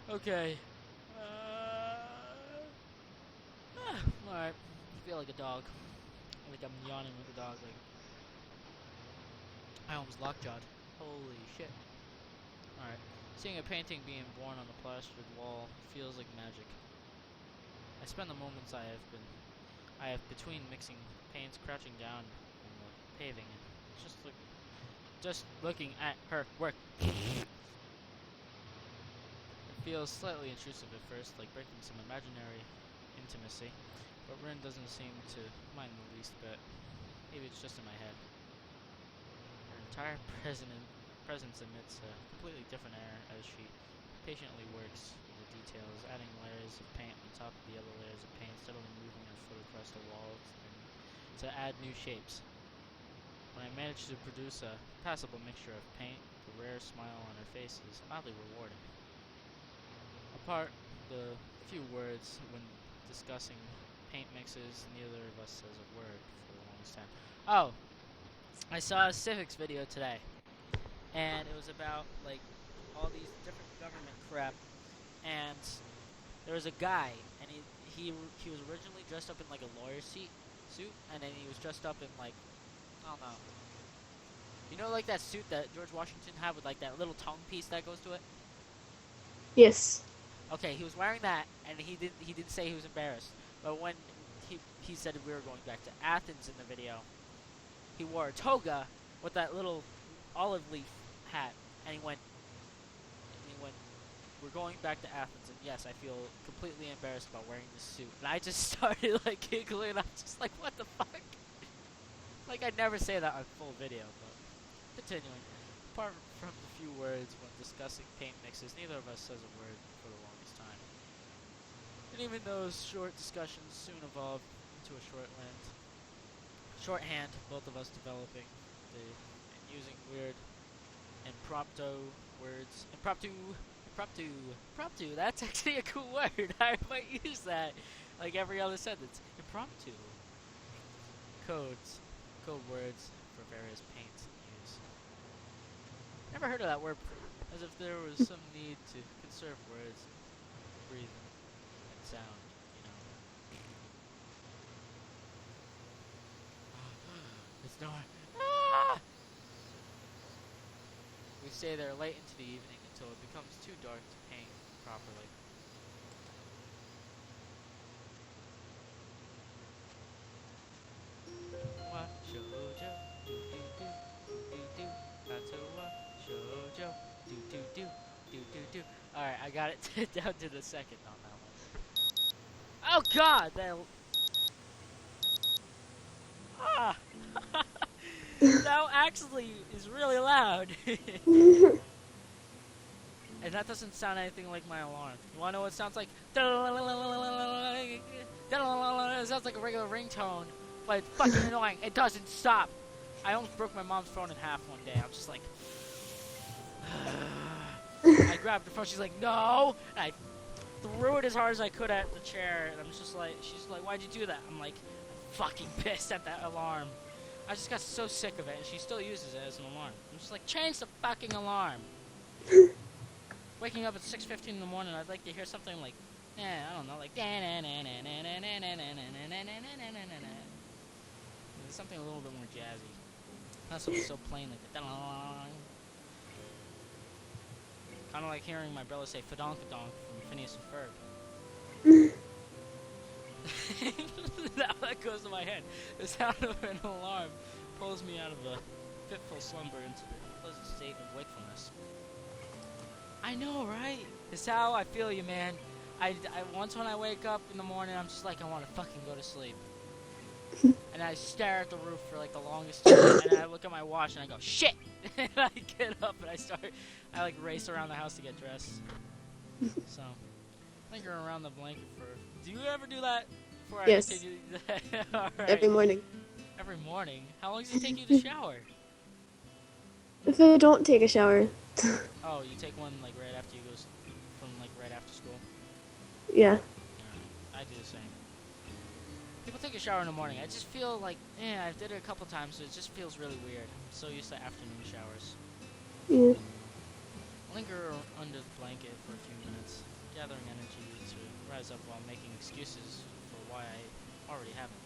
Okay. Alright. I feel like a dog. Like I'm yawning with a dog. Like I almost lockjawed. Holy shit. Alright. Seeing a painting being born on a plastered wall feels like magic. I spend the moments I have between mixing paints, crouching down on the paving, and just looking at her work. It feels slightly intrusive at first, like breaking some imaginary intimacy, but Rin doesn't seem to mind the least bit. Maybe it's just in my head. Her entire presence emits a completely different air as she patiently works with the details, adding layers of paint on top of the other layers of paint, steadily moving her foot across the walls to add new shapes. When I manage to produce a passable mixture of paint, the rare smile on her face is oddly rewarding. Apart the few words when discussing paint mixes, neither of us says a word for the longest time. Oh, I saw a civics video today, and it was about like all these different government crap, and there was a guy, and he was originally dressed up in like a lawyer suit, and then he was dressed up in like I don't know. You know, like that suit that George Washington had with like that little tongue piece that goes to it. Yes. Okay, he was wearing that, and he didn't say he was embarrassed. But when he said we were going back to Athens in the video, he wore a toga with that little olive leaf hat, and he went, we're going back to Athens, and yes, I feel completely embarrassed about wearing this suit. And I just started like giggling. I'm just like, what the fuck? Like I'd never say that on full video, but continuing. Apart from the few words when discussing paint mixes, neither of us says a word for the longest time. And even those short discussions soon evolve into a shorthand, both of us developing and using weird impromptu. That's actually a cool word. I might use that like every other sentence. Impromptu code words for various paints and hues. Never heard of that word before. As if there was some need to conserve words, breathe, and sound. You know. It's not. Ah! We stay there late into the evening until it becomes too dark to paint properly. What shoujo? Do do do do do. Katawa shoujo. Do do do do do do. All right, I got it down to the second on that one. Oh God, that ah, that actually is really loud. And that doesn't sound anything like my alarm. You wanna know what it sounds like? It sounds like a regular ringtone, but it's fucking annoying. It doesn't stop. I almost broke my mom's phone in half one day. I'm just like, I grabbed the phone. She's like, no. And I threw it as hard as I could at the chair, and she's like, why'd you do that? I'm like, I'm fucking pissed at that alarm. I just got so sick of it, and she still uses it as an alarm. I'm just like, change the fucking alarm. Waking up at 6:15 in the morning, I'd like to hear something like, I don't know, like something a little bit more jazzy. Not something so plain like the kind of like hearing my brother say "fadonkadonk" from Phineas and Ferb. Now that goes to my head. The sound of an alarm pulls me out of a fitful slumber into the pleasant state of wakefulness. I know, right? It's how I feel you, man. I once when I wake up in the morning, I'm just like, I want to fucking go to sleep. And I stare at the roof for like the longest time, and then I look at my watch and I go, shit! And I get up and I like race around the house to get dressed. So, I think you're around the blanket for, do you ever do that? Before I Yes. continue? Alright. Every morning. Every morning? How long does it take you to shower? If I don't take a shower. Oh, you take one like right after you go from like right after school? Yeah. I do the same. People take a shower in the morning. I just feel like, I did it a couple times, so it just feels really weird. I'm so used to afternoon showers. Yeah. linger under the blanket for a few minutes, gathering energy to rise up while making excuses for why I already haven't.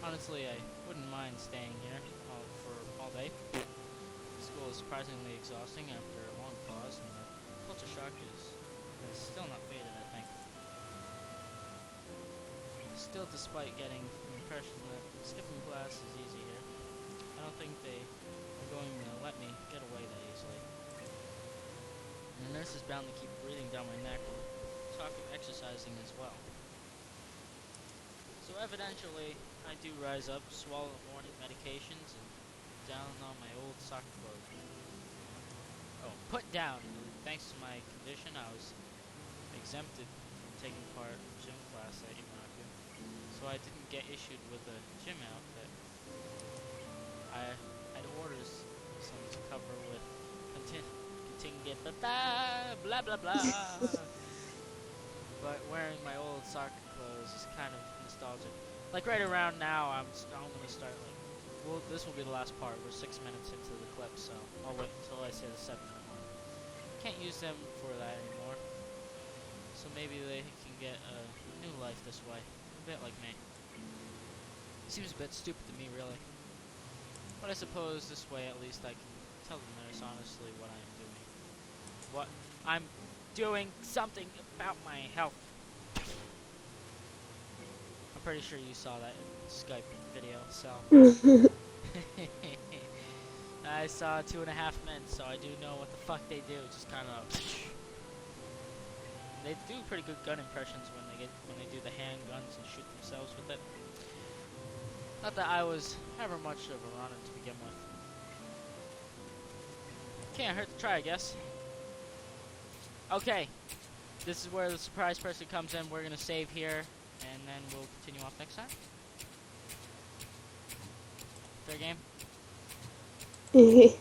Honestly, I wouldn't mind staying here for all day. School is surprisingly exhausting after a long pause, and the culture shock has still not faded, I think. Still, despite getting the impression that skipping class is easy here, I don't think they are going to let me get away that easily. And the nurse is bound to keep breathing down my neck and talk of exercising as well. So evidentially, I do rise up, swallow the morning medications, and down on my old soccer clothes. Oh, put down! Thanks to my condition, I was exempted from taking part in gym class at Imaraku, so I didn't get issued with a gym outfit. I had orders some to cover with contingent blah blah blah. But wearing my old soccer clothes is kind of nostalgic. Like right around now, I'm gonna start like, well, this will be the last part. We're 6 minutes into the clip, so I'll wait until I say the 7-minute one. Can't use them for that anymore. So maybe they can get a new life this way, a bit like me. Seems a bit stupid to me, really. But I suppose this way at least I can tell the nurse honestly what I am doing. What I'm doing something about my health. I'm pretty sure you saw that in Skype video, so. I saw 2.5 Men, so I do know what the fuck they do. Just kind of. They do pretty good gun impressions when they do the handguns and shoot themselves with it. Not that I was ever much of a runner to begin with. Can't hurt to try, I guess. Okay, this is where the surprise person comes in. We're gonna save here, and then we'll continue off next time. Fair game? Okay.